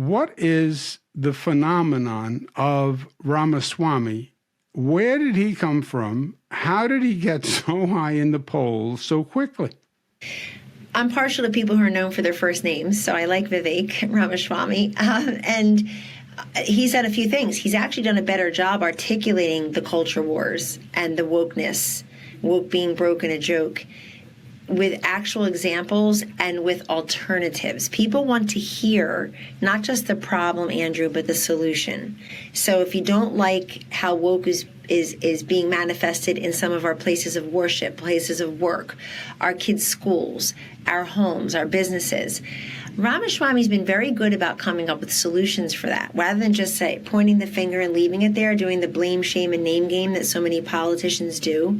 What is the phenomenon of Ramaswamy? Where did he come from? How did he get so high in the polls so quickly? I'm partial to people who are known for their first names, so I like Vivek Ramaswamy. And he's done a few things. He's actually done a better job articulating the culture wars and the wokeness, woke being broken a joke, with actual examples and with alternatives. People want to hear not just the problem, Andrew, but the solution. So if you don't like how woke is being manifested in some of our places of worship, places of work, our kids' schools, our homes, our businesses, Ramaswamy's been very good about coming up with solutions for that, rather than just say pointing the finger and leaving it there, doing the blame, shame, and name game that so many politicians do.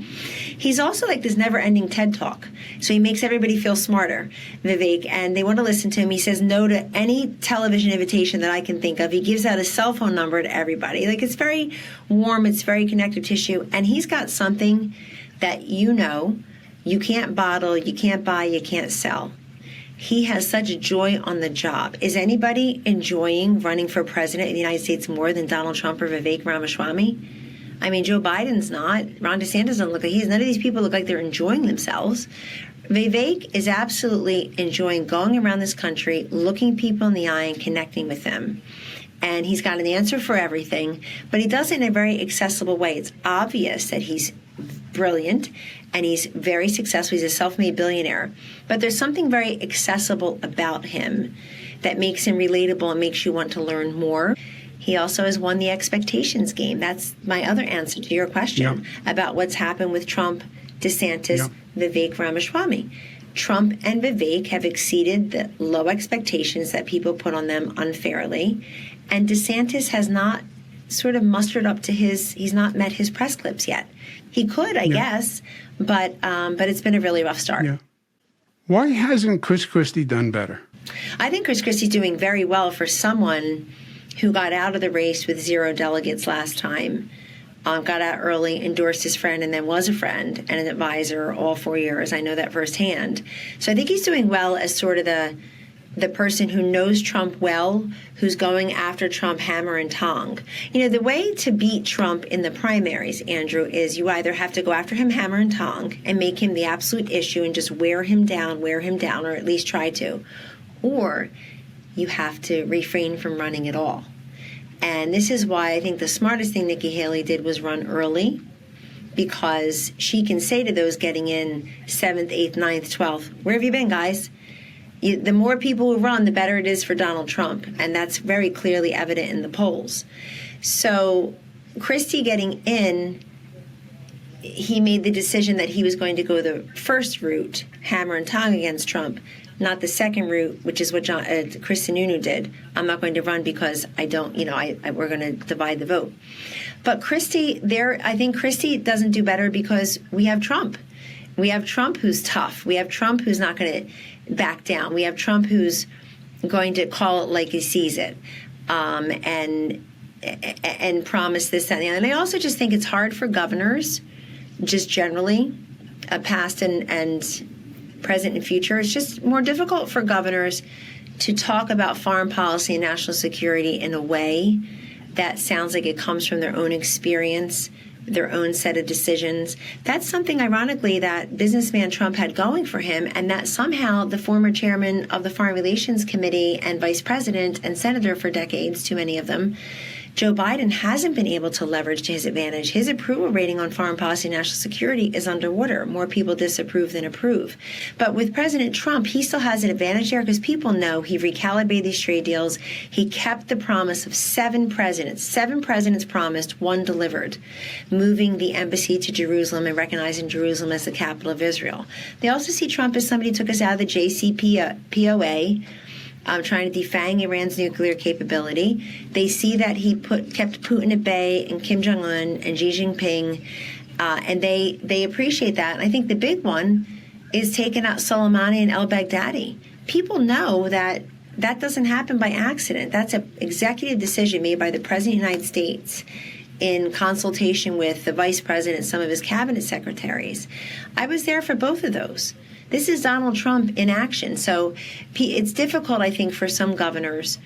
He's also like this never-ending TED Talk, so he makes everybody feel smarter, Vivek, and they want to listen to him. He says no to any television invitation that I can think of. He gives out a cell phone number to everybody. Like, it's very warm, it's very connective tissue, and he's got something that you can't bottle, you can't buy, you can't sell. He has such joy on the job. Is anybody enjoying running for president of the United States more than Donald Trump or Vivek Ramaswamy? I mean, Joe Biden's not. Ron DeSantis doesn't look like none of these people look like they're enjoying themselves. Vivek is absolutely enjoying going around this country, looking people in the eye and connecting with them. And he's got an answer for everything, but he does it in a very accessible way. It's obvious that he's brilliant and he's very successful. He's a self-made billionaire. But there's something very accessible about him that makes him relatable and makes you want to learn more. He also has won the expectations game. That's my other answer to your question about what's happened with Trump, DeSantis, Vivek Ramaswamy. Trump and Vivek have exceeded the low expectations that people put on them unfairly. And DeSantis has not sort of mustered up to he's not met his press clips yet. He could, I guess, but it's been a really rough start. Yeah. Why hasn't Chris Christie done better? I think Chris Christie's doing very well for someone who got out of the race with 0 delegates last time, got out early, endorsed his friend, and then was a friend and an advisor all 4 years. I know that firsthand. So I think he's doing well as sort of the person who knows Trump well, who's going after Trump hammer and tong. You know, the way to beat Trump in the primaries, Andrew, is you either have to go after him hammer and tong and make him the absolute issue and just wear him down, or at least try to, or you have to refrain from running at all. And this is why I think the smartest thing Nikki Haley did was run early, because she can say to those getting in 7th, 8th, 9th, 12th, where have you been, guys? The more people who run, the better it is for Donald Trump. And that's very clearly evident in the polls. So Christie getting in, he made the decision that he was going to go the first route, hammer and tong against Trump, not the second route, which is what Chris Sununu did. I'm not going to run because I don't, we're going to divide the vote. But Christie, I think Christie doesn't do better because we have Trump. We have Trump who's tough. We have Trump who's not going to back down. We have Trump who's going to call it like he sees it, and promise this, that, and the other. And I also just think it's hard for governors, just generally, past and present and future. It's just more difficult for governors to talk about foreign policy and national security in a way that sounds like it comes from their own experience, their own set of decisions. That's something, ironically, that businessman Trump had going for him, and that somehow the former chairman of the Foreign Relations Committee and vice president and senator for decades, too many of them, Joe Biden, hasn't been able to leverage to his advantage. His approval rating on foreign policy and national security is underwater. More people disapprove than approve. But with President Trump, he still has an advantage there because people know he recalibrated these trade deals. He kept the promise of 7 presidents. 7 presidents promised, 1 delivered, moving the embassy to Jerusalem and recognizing Jerusalem as the capital of Israel. They also see Trump as somebody who took us out of the JCPOA, trying to defang Iran's nuclear capability. They see that he kept Putin at bay and Kim Jong-un and Xi Jinping, and they appreciate that. And I think the big one is taking out Soleimani and al-Baghdadi. People know that doesn't happen by accident. That's an executive decision made by the President of the United States in consultation with the Vice President and some of his cabinet secretaries. I was there for both of those. This is Donald Trump in action. So it's difficult, I think, for some governors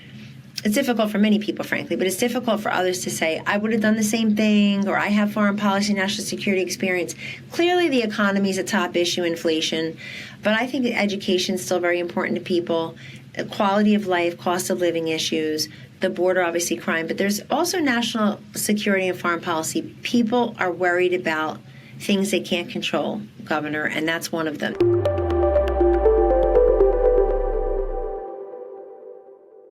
it's difficult for many people, frankly, but it's difficult for others to say, I would have done the same thing, or I have foreign policy, national security experience. Clearly, the economy is a top issue, inflation, but I think that education is still very important to people. Quality of life, cost of living issues, the border, obviously crime, but there's also national security and foreign policy. People are worried about things they can't control, Governor, and that's one of them.